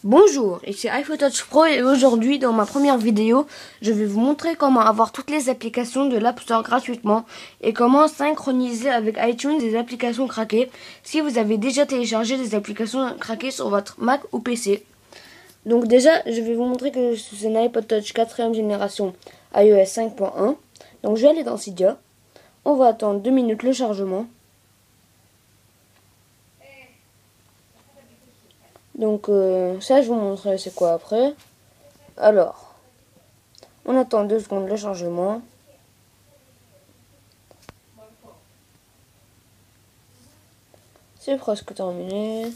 Bonjour, ici iPhone Touch Pro et aujourd'hui dans ma première vidéo, je vais vous montrer comment avoir toutes les applications de l'App Store gratuitement et comment synchroniser avec iTunes des applications craquées si vous avez déjà téléchargé des applications craquées sur votre Mac ou PC. Donc déjà, je vais vous montrer que c'est un iPod Touch 4ème génération iOS 5.1. Donc je vais aller dans Cydia. On va attendre 2 minutes le chargement. Donc ça, je vous montrerai c'est quoi après. Alors, on attend 2 secondes le chargement. C'est presque terminé.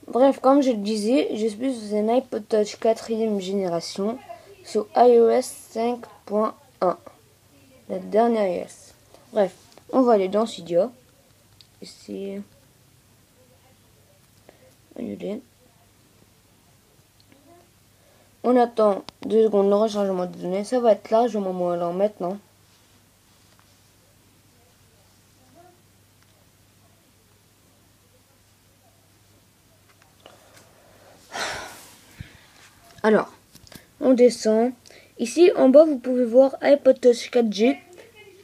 Bref, comme je le disais, je suis sur un iPod Touch 4ème génération sur iOS 5.1. La dernière iOS. Bref, on va aller dans Cydia. Ici. Annuler. On attend 2 secondes le rechargement des données. Ça va être largement moins lent maintenant. Alors, on descend. Ici, en bas, vous pouvez voir iPod Touch 4G,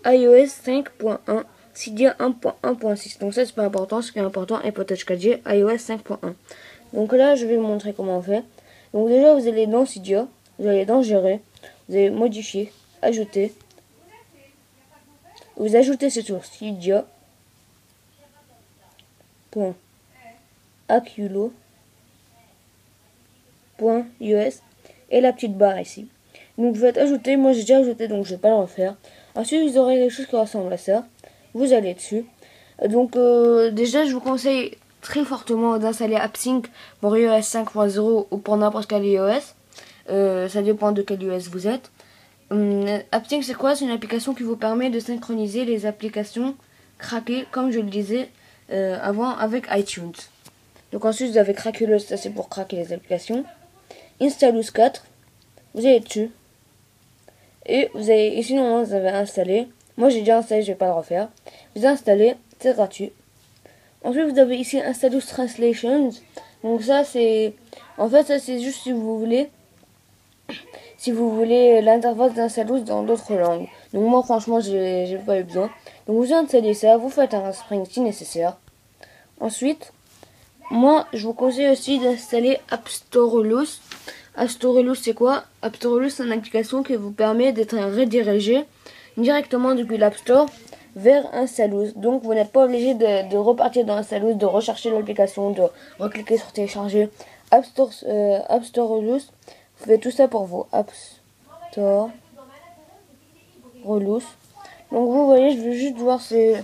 iOS 5.1, Cydia 1.1.6. Donc ça, c'est pas important. Ce qui est important, iPod Touch 4G, iOS 5.1. Donc là, je vais vous montrer comment on fait. Donc déjà, vous allez dans Cydia, vous allez dans Gérer, vous allez modifier, ajouter. Vous ajoutez ce sur Cydia.aculo.us et la petite barre ici. Donc vous faites ajouter, moi j'ai déjà ajouté donc je vais pas le refaire. Ensuite vous aurez quelque chose qui ressemble à ça. Vous allez dessus. Donc déjà je vous conseille très fortement d'installer AppSync pour iOS 5.0 ou pour n'importe quel iOS. Ça dépend de quel iOS vous êtes. AppSync c'est quoi? C'est une application qui vous permet de synchroniser les applications craquées comme je le disais avant avec iTunes. Donc ensuite vous avez Craquelous, ça c'est pour craquer les applications. Installous 4, vous allez dessus. Et vous avez ici normalement vous avez installé. Moi j'ai déjà installé, je vais pas le refaire. Vous installez, c'est gratuit. Ensuite vous avez ici Installous Translations. Donc ça c'est, en fait ça c'est juste si vous voulez l'interface d'Installous dans d'autres langues. Donc moi franchement j'ai pas eu besoin. Donc vous installez ça, vous faites un spring si nécessaire. Ensuite, moi je vous conseille aussi d'installer AppStoreless. AppStoreless c'est quoi? AppStoreless c'est une application qui vous permet d'être redirigé directement depuis l'App Store vers Installous. Donc vous n'êtes pas obligé de repartir dans Installous, de rechercher l'application, de recliquer sur télécharger. AppStoreless fait tout ça pour vous. AppStoreless. Donc vous voyez, je veux juste voir c'est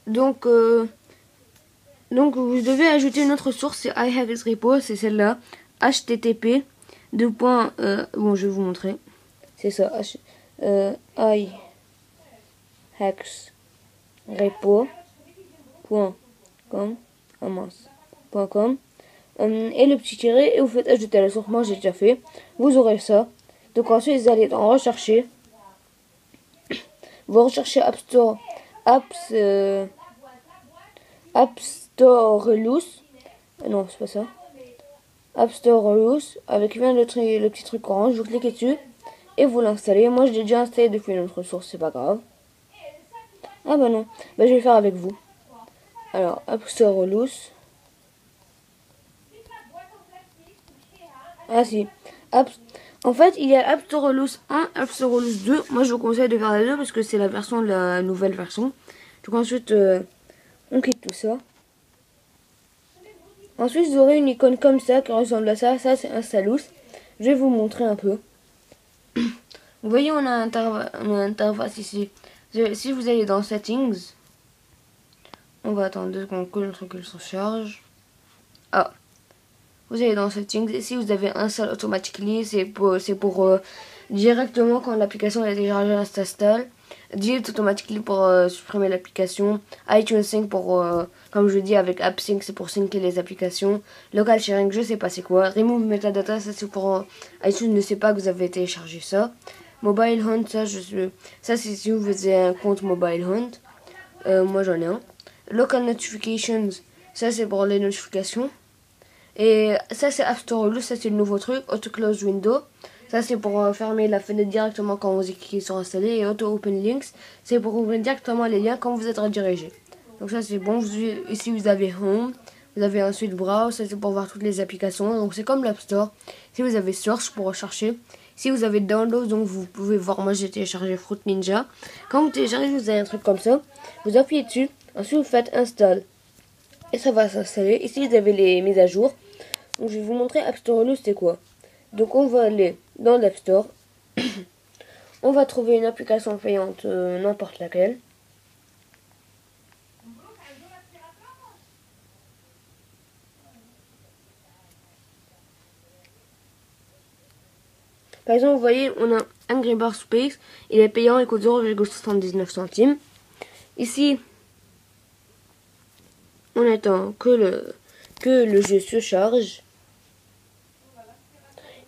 donc vous devez ajouter une autre source, c'est iHacksRepo, c'est celle-là. HTTP bon je vais vous montrer. C'est ça. iHacksRepo.com et le petit tiret et vous faites ajouter à la source. Moi j'ai déjà fait. Vous aurez ça. Donc ensuite vous allez dans rechercher. Vous recherchez AppStoreless. Non, c'est pas ça. AppStoreless avec le petit truc orange. Vous cliquez dessus et vous l'installez. Moi, je l'ai déjà installé depuis une autre source, c'est pas grave. Ah bah non, bah je vais le faire avec vous. Alors, AppStoreless. Ah si. En fait, il y a AppStoreless 1, AppStoreless 2. Moi, je vous conseille de faire la 2 parce que c'est la version de la nouvelle version. Donc ensuite, on quitte tout ça. Ensuite, vous aurez une icône comme ça qui ressemble à ça. Ça, c'est Installous. Je vais vous montrer un peu. Vous voyez, on a une interface ici. Si vous allez dans Settings, on va attendre 2 secondes que le truc se charge. Ah, vous allez dans Settings. Ici, vous avez Install Automatically. C'est pour directement quand l'application est téléchargée, ça s'installe. Delete Automatically pour supprimer l'application. iTunes Sync pour, comme je dis avec AppSync, c'est pour syncer les applications. Local Sharing, je sais pas c'est quoi. Remove Metadata, ça c'est pour iTunes ne sait pas que vous avez téléchargé ça. Mobile Hunt, ça c'est si vous avez un compte Mobile Hunt. Moi j'en ai un. Local Notifications, Ça c'est pour les notifications. Et ça c'est App Store Relus, ça c'est le nouveau truc. Auto Close Window. Ça c'est pour fermer la fenêtre directement quand vous cliquez sur installer. Et Auto Open Links, c'est pour ouvrir directement les liens quand vous êtes redirigé. Donc ça c'est bon. Ici vous avez Home. Vous avez ensuite Browse, ça c'est pour voir toutes les applications. Donc c'est comme l'App Store. Si vous avez Search pour rechercher. Si vous avez Download, donc vous pouvez voir, moi j'ai téléchargé Fruit Ninja. Quand vous téléchargez, vous avez un truc comme ça. Vous appuyez dessus, ensuite vous faites Install. Et ça va s'installer. Ici vous avez les mises à jour. Donc je vais vous montrer App Store Relus c'est quoi. Donc on va aller dans l'App Store. On va trouver une application payante, n'importe laquelle. Par exemple, vous voyez, on a Angry Birds Space. Il est payant, il coûte 0,79 centimes. Ici, on attend que le jeu se charge.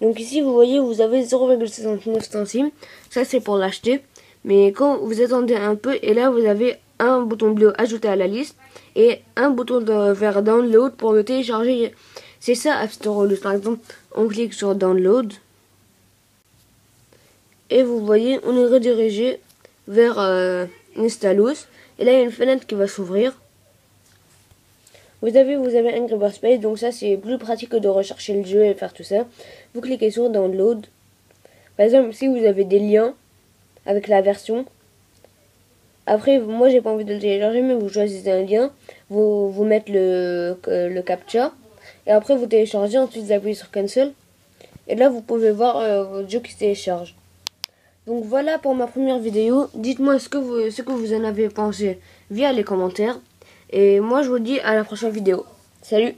Donc ici, vous voyez, vous avez 0,69 centimes. Ça, c'est pour l'acheter. Mais quand vous attendez un peu, et là, vous avez un bouton bleu ajouté à la liste et un bouton vers Download pour le télécharger. C'est ça, App Store Relus. Par exemple, on clique sur Download. Et vous voyez, on est redirigé vers Installous. Et là, il y a une fenêtre qui va s'ouvrir. Vous avez Angry Birds Space, donc ça c'est plus pratique que de rechercher le jeu et faire tout ça. Vous cliquez sur Download. Par exemple, si vous avez des liens avec la version, après, moi j'ai pas envie de le télécharger, mais vous choisissez un lien, vous mettez le captcha, et après vous téléchargez, ensuite vous appuyez sur Cancel, et là vous pouvez voir votre jeu qui se télécharge. Donc voilà pour ma première vidéo. Dites-moi ce que vous en avez pensé via les commentaires. Et moi je vous dis à la prochaine vidéo. Salut!